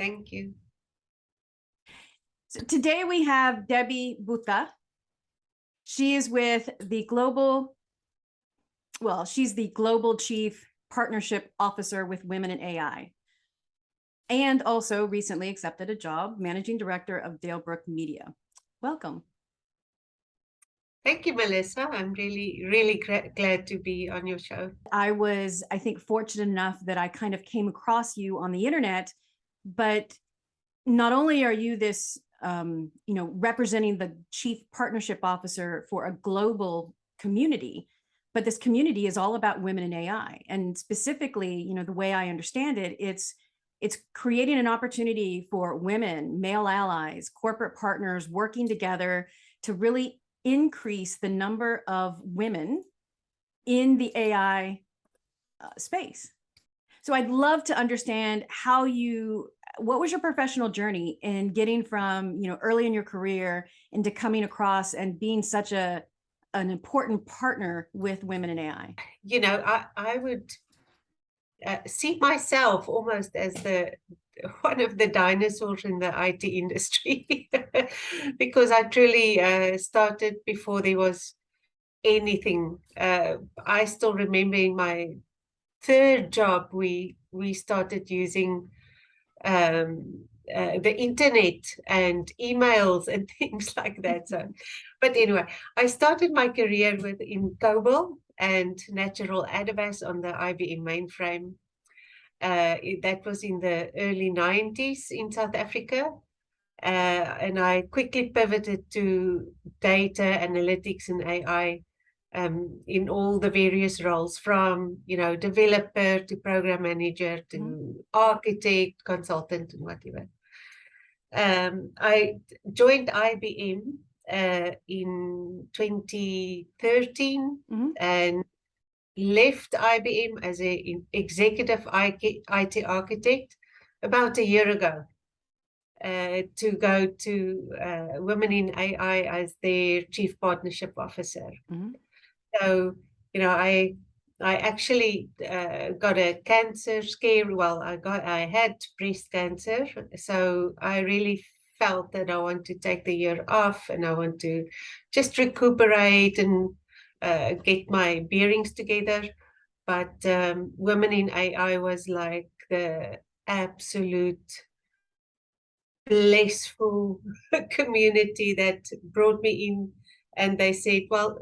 Thank you. So today we have Debbie Botha. She is with the she's the Global Chief Partnership Officer with Women in AI, and also recently accepted a job Managing Director of Dalebrook Media. Welcome. Thank you, Melissa. I'm really glad to be on your show. I was, I think, fortunate enough that I kind of came across you on the internet, but not only are you this, representing the Chief Partnership Officer for a global community, but this community is all about women in AI. And specifically, the way I understand it, it's creating an opportunity for women, male allies, corporate partners working together to really increase the number of women in the AI space. So I'd love to understand what was your professional journey in getting from, early in your career into coming across and being such an important partner with women in AI? I would see myself almost as one of the dinosaurs in the IT industry because I truly started before there was anything. I still remember in my third job, we started using the internet and emails and things like that. So, but anyway, I started my career in COBOL and Natural Adabas on the IBM mainframe. That was in the early 90s in South Africa. And I quickly pivoted to data analytics and AI in all the various roles, from developer to program manager to architect, consultant, and whatever. I joined IBM in 2013 and left IBM as an executive IT architect about a year ago to go to Women in AI as their Chief Partnership Officer. So, I actually got a cancer scare. Well, I had breast cancer. So I really felt that I want to take the year off and I want to just recuperate and get my bearings together. But Women in AI was like the absolute blissful community that brought me in. And they said, well,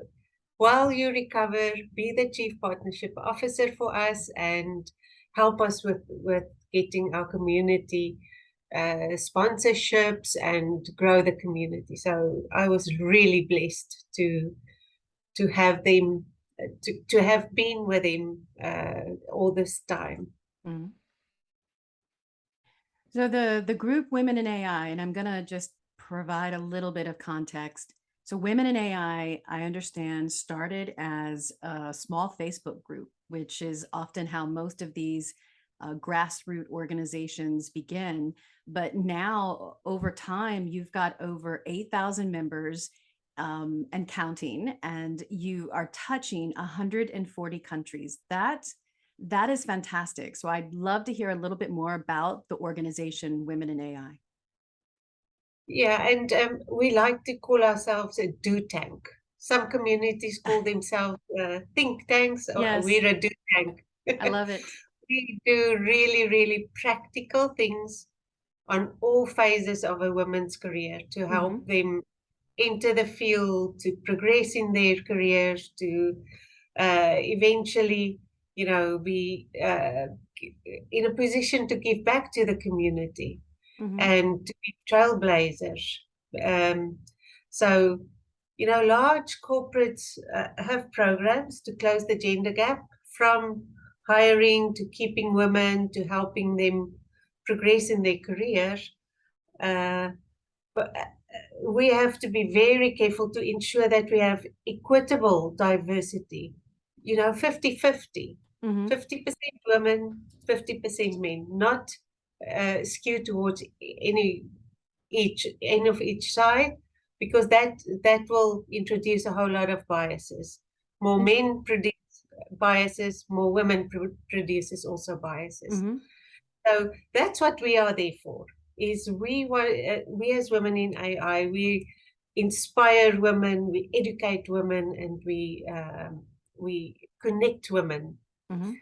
while you recover, be the Chief Partnership Officer for us and help us with getting our community sponsorships and grow the community. So I was really blessed to have them, to have been with him all this time. So the group Women in AI, and I'm going to just provide a little bit of context. So Women in AI, I understand, started as a small Facebook group, which is often how most of these grassroots organizations begin. But now, over time, you've got over 8,000 members and counting, and you are touching 140 countries. That is fantastic. So I'd love to hear a little bit more about the organization Women in AI. Yeah, and we like to call ourselves a do tank. Some communities call themselves think tanks. Yes. We're a do tank. I love it. We do really practical things on all phases of a woman's career to help them enter the field, to progress in their careers, to eventually, be in a position to give back to the community and to be trailblazers. So, large corporates have programs to close the gender gap, from hiring to keeping women to helping them progress in their careers. But we have to be very careful to ensure that we have equitable diversity, 50-50, 50% women, 50% men, not skewed towards any of each side, because that will introduce a whole lot of biases. More men produce biases, more women produces also biases. So that's what we are there for, is we as women in AI, we inspire women, we educate women, and we connect women. Mm-hmm.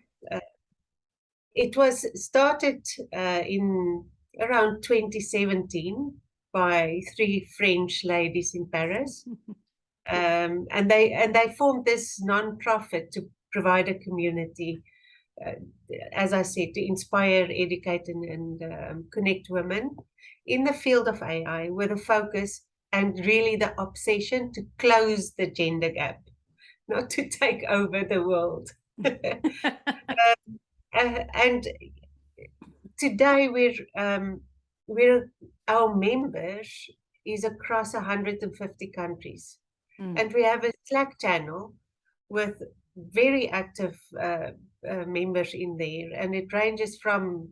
It was started in around 2017 by three French ladies in Paris. And they formed this non-profit to provide a community, as I said, to inspire, educate, and connect women in the field of AI, with a focus and really the obsession to close the gender gap, not to take over the world. And today we're our members is across 150 countries. And we have a Slack channel with very active members in there, and it ranges from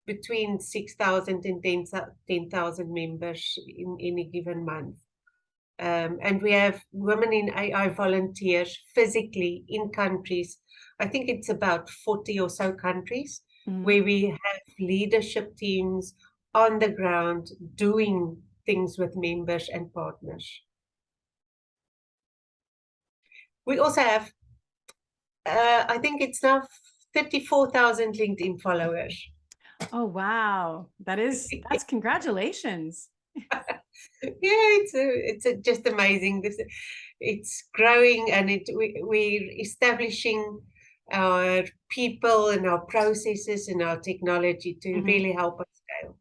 between 6,000 and 10,000 members in any given month. And we have women in AI volunteers physically in countries. I think it's about 40 or so countries where we have leadership teams on the ground doing things with members and partners. We also have, I think it's now 34,000 LinkedIn followers. Oh, wow. That's congratulations. Yeah, it's just amazing. It's growing, and we're establishing our people and our processes and our technology to really help us scale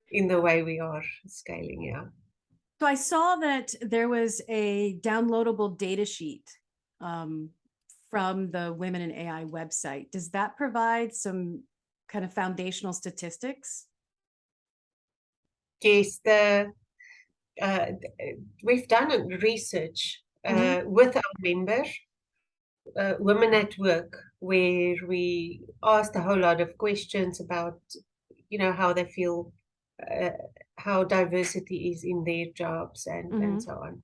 in the way we are scaling, yeah. So I saw that there was a downloadable data sheet from the Women in AI website. Does that provide some kind of foundational statistics? Yes, we've done research with our members, Women at Work, where we asked a whole lot of questions about, how they feel, how diversity is in their jobs, and so on.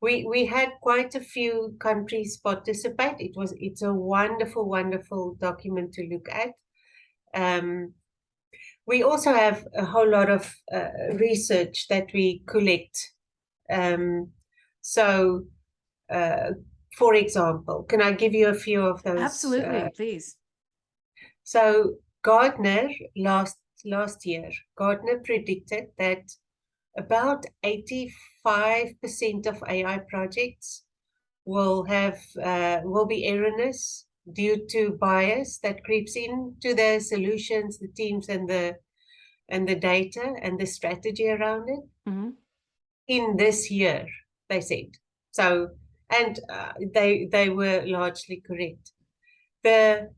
We had quite a few countries participate. It's a wonderful, wonderful document to look at. We also have a whole lot of research that we collect. So, for example, can I give you a few of those? Absolutely, please. So Gartner, last year, Gartner predicted that about 85% of AI projects will be erroneous due to bias that creeps into the solutions, the teams, and the data and the strategy around it. In this year, they said. So, and they were largely correct. The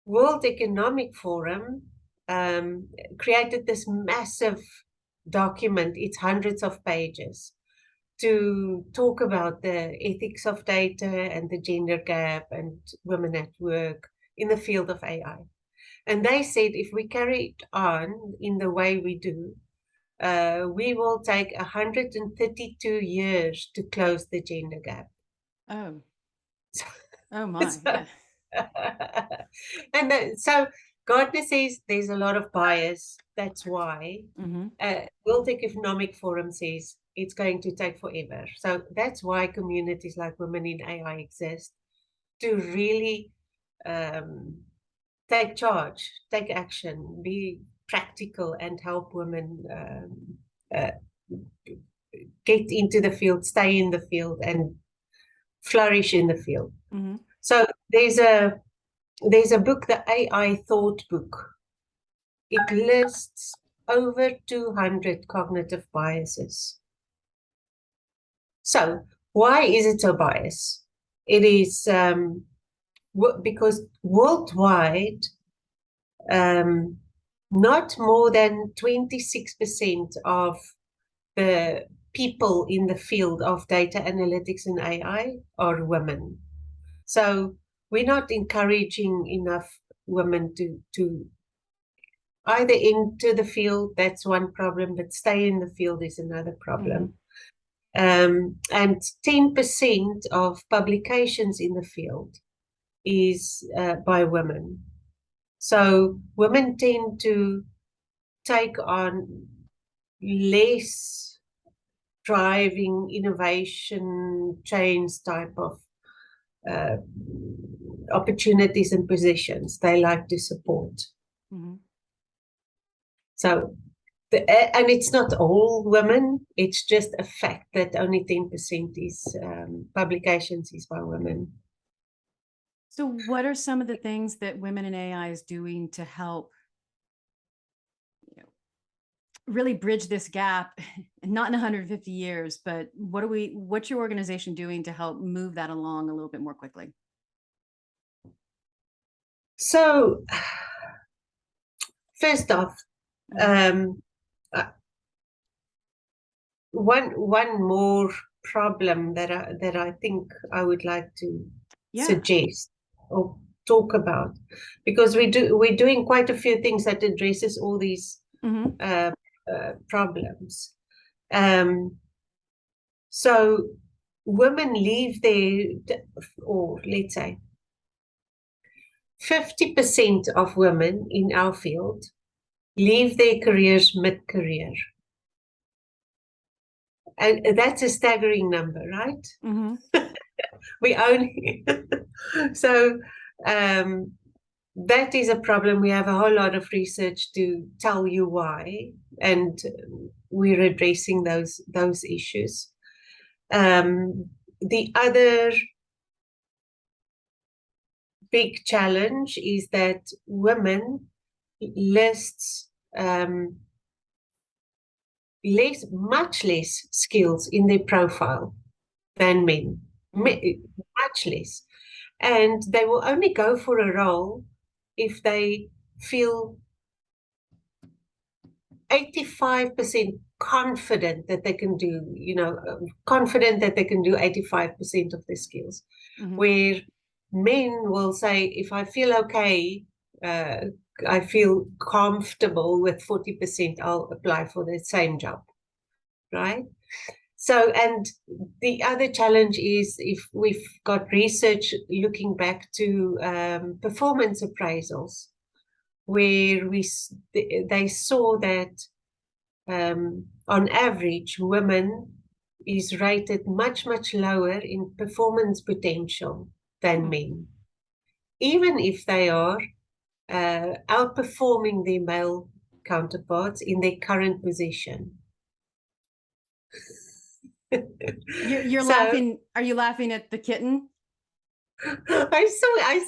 World Economic Forum created this massive document. It's hundreds of pages to talk about the ethics of data and the gender gap and women at work in the field of AI. And they said if we carry it on in the way we do, we will take 132 years to close the gender gap. Oh, oh my. And so Gardner says there's a lot of bias. That's why. World Economic Forum says it's going to take forever. So that's why communities like Women in AI exist, to really take charge, take action, be practical, and help women get into the field, stay in the field, and flourish in the field. So there's a book, the AI Thought Book. It lists over 200 cognitive biases. So why is it so biased? It is because worldwide, not more than 26% of the people in the field of data analytics and AI are women. So we're not encouraging enough women to either into the field. That's one problem, but stay in the field is another problem. And 10% of publications in the field is by women. So women tend to take on less driving, innovation, change type of opportunities and positions. They like to support. So, and it's not all women. It's just a fact that only 10% is publications is by women. So what are some of the things that Women in AI is doing to help really bridge this gap? Not in 150 years, but what's your organization doing to help move that along a little bit more quickly? So, first off, one more problem that I think I would like to suggest or talk about, because we're doing quite a few things that addresses all these problems. So women leave or let's say 50% of women in our field leave their careers mid-career. And that's a staggering number, right? We only so that is a problem. We have a whole lot of research to tell you why, and we're addressing those issues. The other big challenge is that women lists much less skills in their profile than men, much less. And they will only go for a role if they feel 85% confident that they can do, confident that they can do 85% of the skills. Where men will say, if I feel okay, I feel comfortable with 40%, I'll apply for the same job, right? So, and the other challenge is if we've got research looking back to performance appraisals, where they saw that on average, women is rated much, much lower in performance potential than men, even if they are outperforming their male counterparts in their current position. You're laughing. Are you laughing at the kitten? I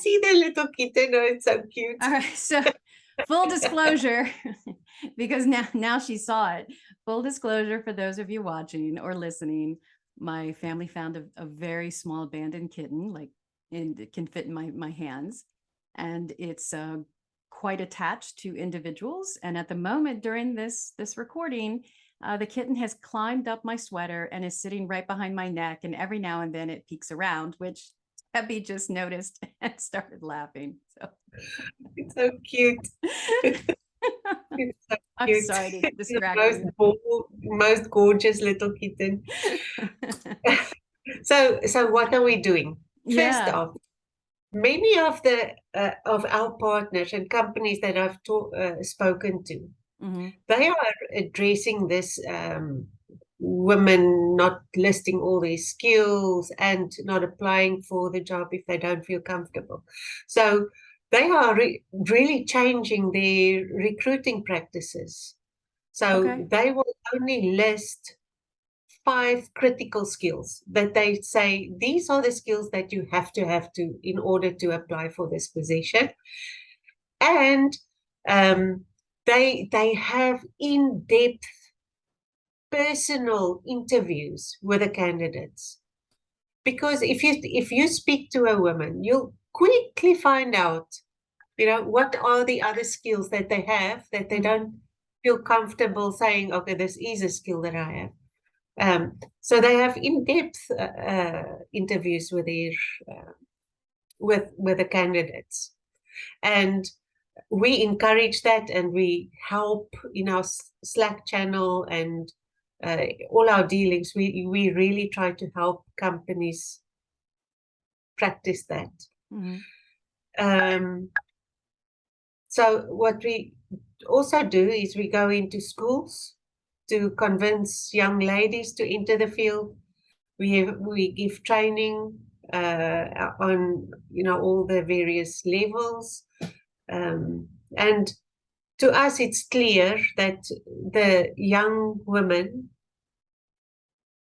see the little kitten. Oh, it's so cute. All right. So full disclosure, because now she saw it. Full disclosure for those of you watching or listening, my family found a very small abandoned kitten, and it can fit in my hands. And it's quite attached to individuals. And at the moment during this recording, the kitten has climbed up my sweater and is sitting right behind my neck. And every now and then it peeks around, which Debbie just noticed and started laughing. So it's so cute. It's so I'm cute. Sorry to distract you. Most gorgeous little kitten. So what are we doing? First off, many of our partners and companies that I've spoken to, they are addressing this women not listing all their skills and not applying for the job if they don't feel comfortable. So they are really changing their recruiting practices. So they will only list 5 critical skills that they say, these are the skills that you have to in order to apply for this position. And they have in-depth personal interviews with the candidates. Because if you speak to a woman, you'll quickly find out, what are the other skills that they have that they don't feel comfortable saying, okay, this is a skill that I have. So they have in-depth interviews with the candidates, and we encourage that, and we help in our Slack channel and all our dealings. We really try to help companies practice that. So what we also do is we go into schools to convince young ladies to enter the field. We give training on all the various levels, and to us it's clear that the young women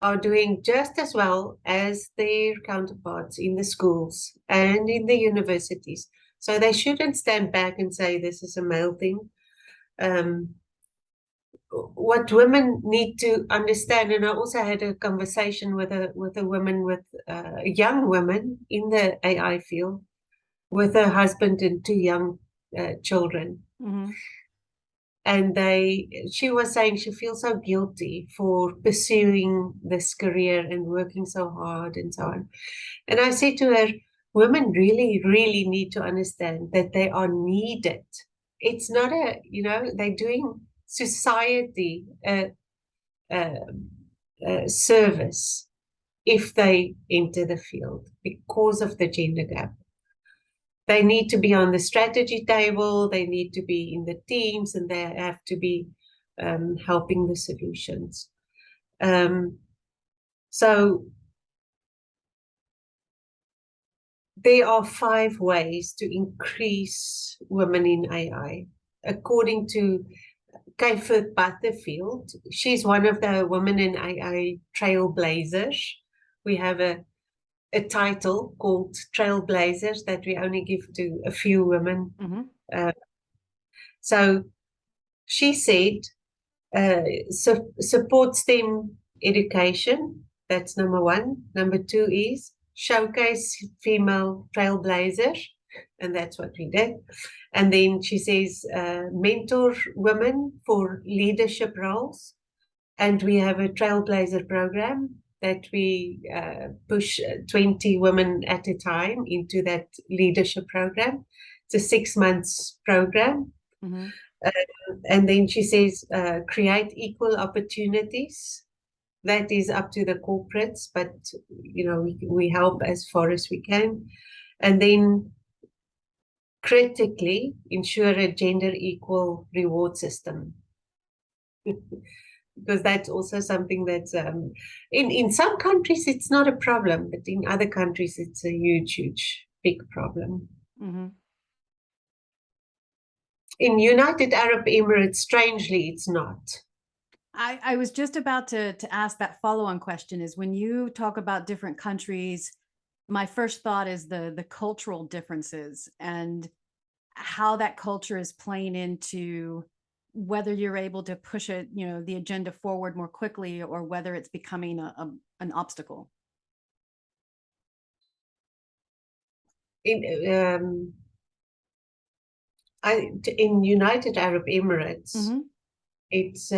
are doing just as well as their counterparts in the schools and in the universities. So they shouldn't stand back and say this is a male thing. What women need to understand, and I also had a conversation with a woman, with a young woman in the AI field, with her husband and two young children. Mm-hmm. And she was saying she feels so guilty for pursuing this career and working so hard and so on. And I said to her, women really, really need to understand that they are needed. It's not they're doing society a service if they enter the field because of the gender gap. They need to be on the strategy table, they need to be in the teams, and they have to be helping the solutions. So there are 5 ways to increase women in AI. According to Debbie Botha, she's one of the women in AI trailblazers. We have a title called Trailblazers that we only give to a few women. Mm-hmm. So she said, support STEM education. That's number 1. Number 2 is showcase female trailblazers. And that's what we did. And then she says, mentor women for leadership roles. And we have a trailblazer program that we push 20 women at a time into that leadership program. It's a 6 months program. Mm-hmm. And then she says, create equal opportunities. That is up to the corporates, but we help as far as we can. And then critically ensure a gender equal reward system. Because that's also something that's in some countries it's not a problem, but in other countries it's a huge big problem. Mm-hmm. In United Arab Emirates, strangely, it's not. I was just about to ask that follow-on question, is when you talk about different countries, my first thought is the cultural differences and how that culture is playing into whether you're able to push it, the agenda forward more quickly, or whether it's becoming an obstacle. In United Arab Emirates, Mm-hmm. it's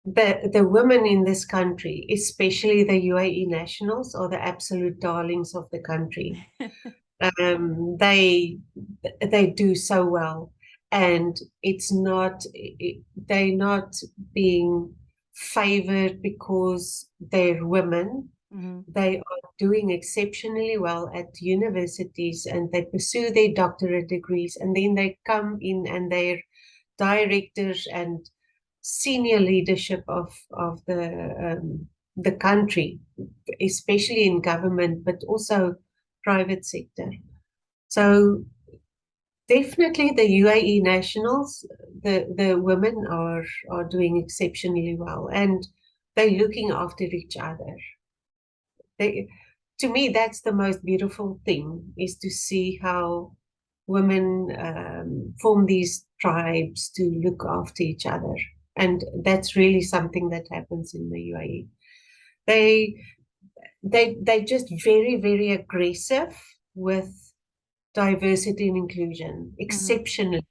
the women in this country, especially the UAE nationals, are the absolute darlings of the country. They do so well, and they're not being favored because they're women. Mm-hmm. They are doing exceptionally well at universities, and they pursue their doctorate degrees, and then they come in and they're directors and senior leadership of the country, especially in government, but also private sector. So definitely the UAE nationals, the women are doing exceptionally well, and they're looking after each other. To me, that's the most beautiful thing, is to see how women form these tribes to look after each other. And that's really something that happens in the UAE. They're just very, very aggressive with diversity and inclusion, exceptionally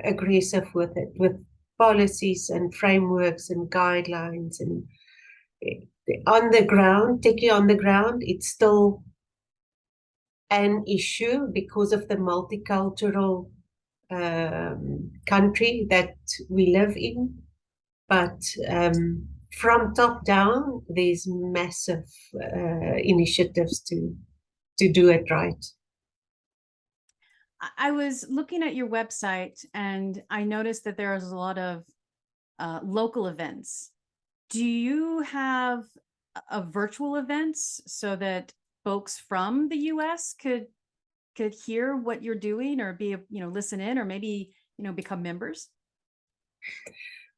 aggressive with it, with policies and frameworks and guidelines. And on the ground, taking on the ground, it's still an issue because of the multicultural country that we live in. But from top down, there's massive initiatives to to do it right. I was looking at your website and I noticed that there is a lot of local events. Do you have a virtual events so that folks from the US could hear what you're doing, or be, listen in, or maybe, become members?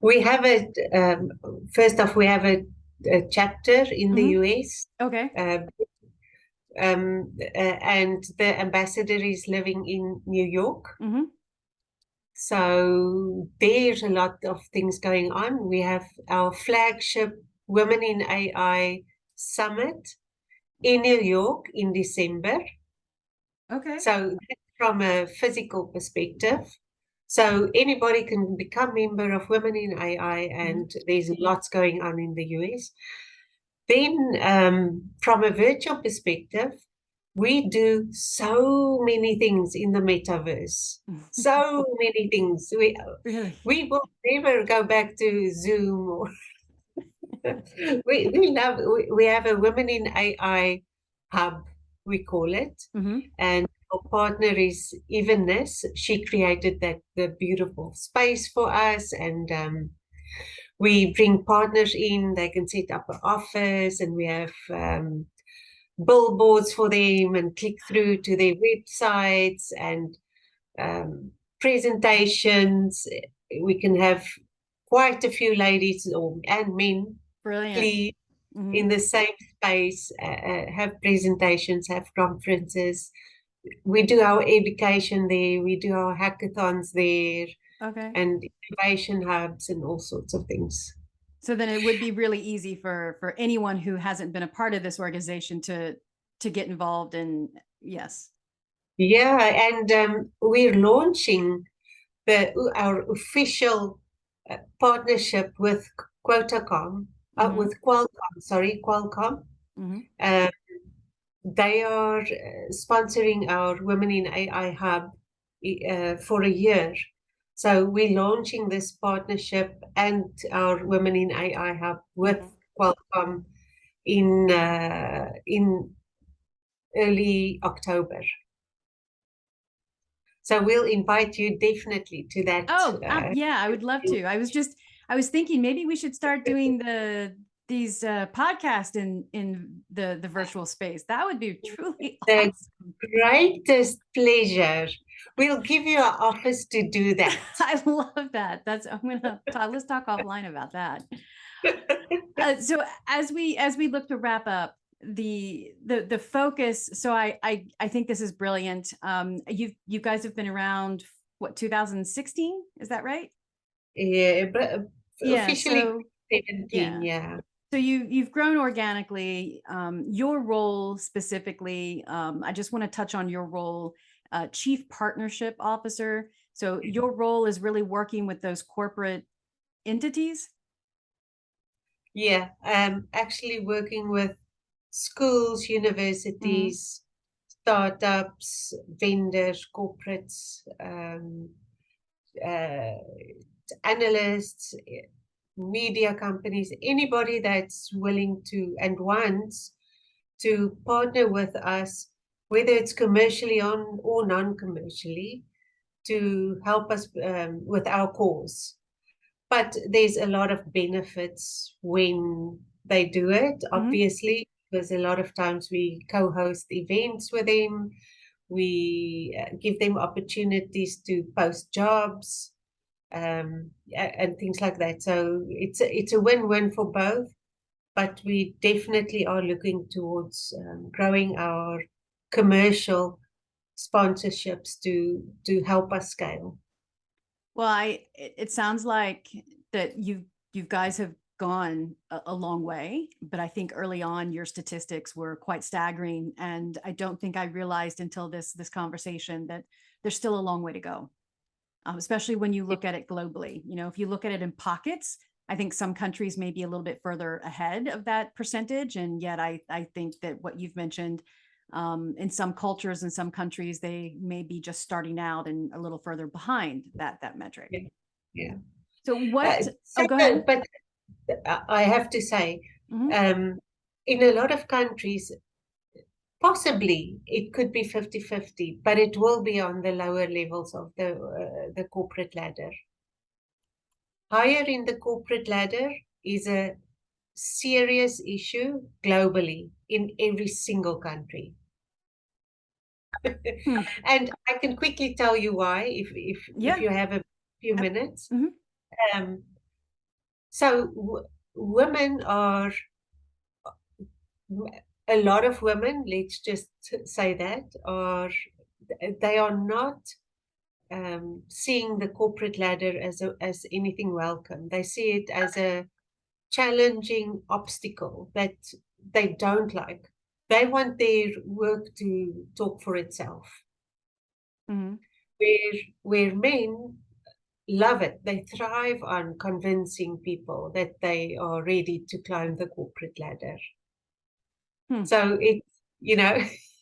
We have first off, we have a chapter in the US. Okay. And the ambassador is living in New York. So there's a lot of things going on. We have our flagship Women in AI Summit in New York in December. Okay. So from a physical perspective, so anybody can become member of Women in AI, and there's lots going on in the US. Then from a virtual perspective, we do so many things in the metaverse. So many things. We will never go back to Zoom. Or we have a Women in AI hub, we call it. And our partner is Evenness. She created the beautiful space for us, and we bring partners in. They can set up an office, and we have billboards for them, and click through to their websites, and presentations. We can have quite a few ladies and men, please, in the same space, have presentations, have conferences. We do our education there. We do our hackathons there. Okay. And innovation hubs and all sorts of things. So then it would be really easy for anyone who hasn't been a part of this organization to get involved in. Yes. Yeah, and we're launching our official partnership with Quotacom, with Qualcomm. They are sponsoring our Women in AI Hub for a year. So we're launching this partnership and our Women in AI Hub with Qualcomm in early October. So we'll invite you definitely to that. Oh, yeah, I would love to. I was thinking maybe we should start doing these podcasts in the virtual space. That would be truly awesome. The greatest pleasure. We'll give you an office to do that. I love that. Let's talk offline about that. So as we look to wrap up the focus, so I think this is brilliant. You guys have been around, what, 2016? Is that right? Yeah, but officially 17. Yeah. So you've grown organically. Your role specifically, I just want to touch on your role, Chief Partnership Officer. So your role is really working with those corporate entities? Yeah, actually working with schools, universities, startups, vendors, corporates, analysts, media companies, anybody that's willing to and wants to partner with us, whether it's commercially or non-commercially, to help us with our cause. But there's a lot of benefits when they do it, obviously, because a lot of times we co-host events with them. We give them opportunities to post jobs and things like that. So it's a win-win for both, but we definitely are looking towards growing our commercial sponsorships to help us scale. Well, it sounds like that you guys have gone a long way, but I think early on your statistics were quite staggering, and I don't think I realized until this conversation that there's still a long way to go, especially when you look at it globally. If you look at it in pockets, I think some countries may be a little bit further ahead of that percentage, and yet I think that what you've mentioned, in some cultures and some countries, they may be just starting out and a little further behind that metric. Yeah. So what? Go ahead. But I have to say, in a lot of countries, Possibly it could be 50-50, but it will be on the lower levels of the corporate ladder. Higher in the corporate ladder is a serious issue globally in every single country. And I can quickly tell you why if you have a few minutes. So women are, a lot of women, let's just say that, they are not seeing the corporate ladder as anything welcome. They see it as a challenging obstacle that they don't like. They want their work to talk for itself. Where men love it. They thrive on convincing people that they are ready to climb the corporate ladder. So it,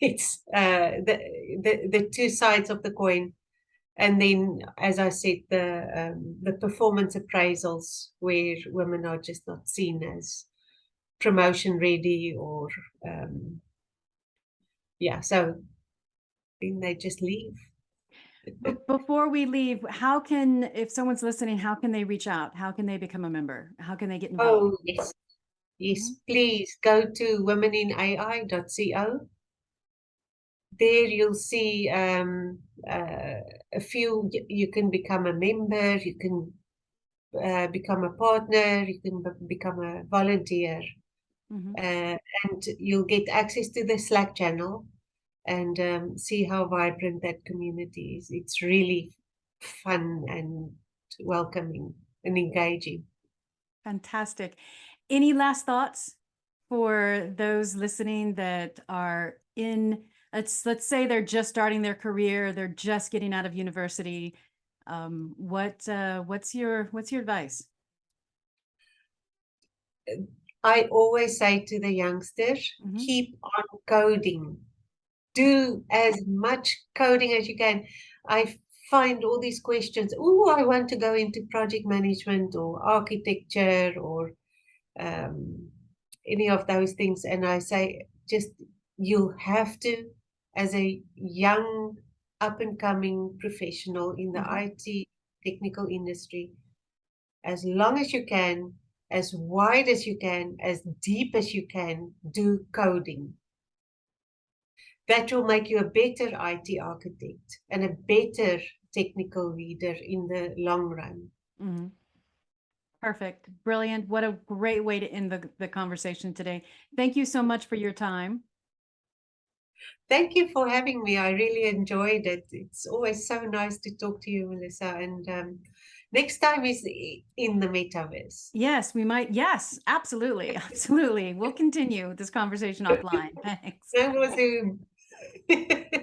it's the two sides of the coin. And then, as I said, the performance appraisals where women are just not seen as promotion ready, or so then they just leave. Before we leave, if someone's listening, how can they reach out? How can they become a member? How can they get involved? Oh, yes, please go to womeninai.co. There you'll see a few. You can become a member, you can become a partner, you can become a volunteer, and you'll get access to the Slack channel and see how vibrant that community is. It's really fun and welcoming and engaging. Fantastic. Any last thoughts for those listening that are in, let's say they're just starting their career, they're just getting out of university? What's your advice? I always say to the youngsters, keep on coding. Do as much coding as you can. I find all these questions. Oh, I want to go into project management or architecture or any of those things. And I say, just, you'll have to, as a young, up and coming professional in the IT technical industry, as long as you can, as wide as you can, as deep as you can, do coding. That will make you a better IT architect and a better technical leader in the long run. Perfect. Brilliant. What a great way to end the conversation today. Thank you so much for your time. Thank you for having me. I really enjoyed it. It's always so nice to talk to you, Melissa. And next time is in the metaverse. Yes, we might. Yes, absolutely. Absolutely. We'll continue this conversation offline. Thanks. No more Zoom.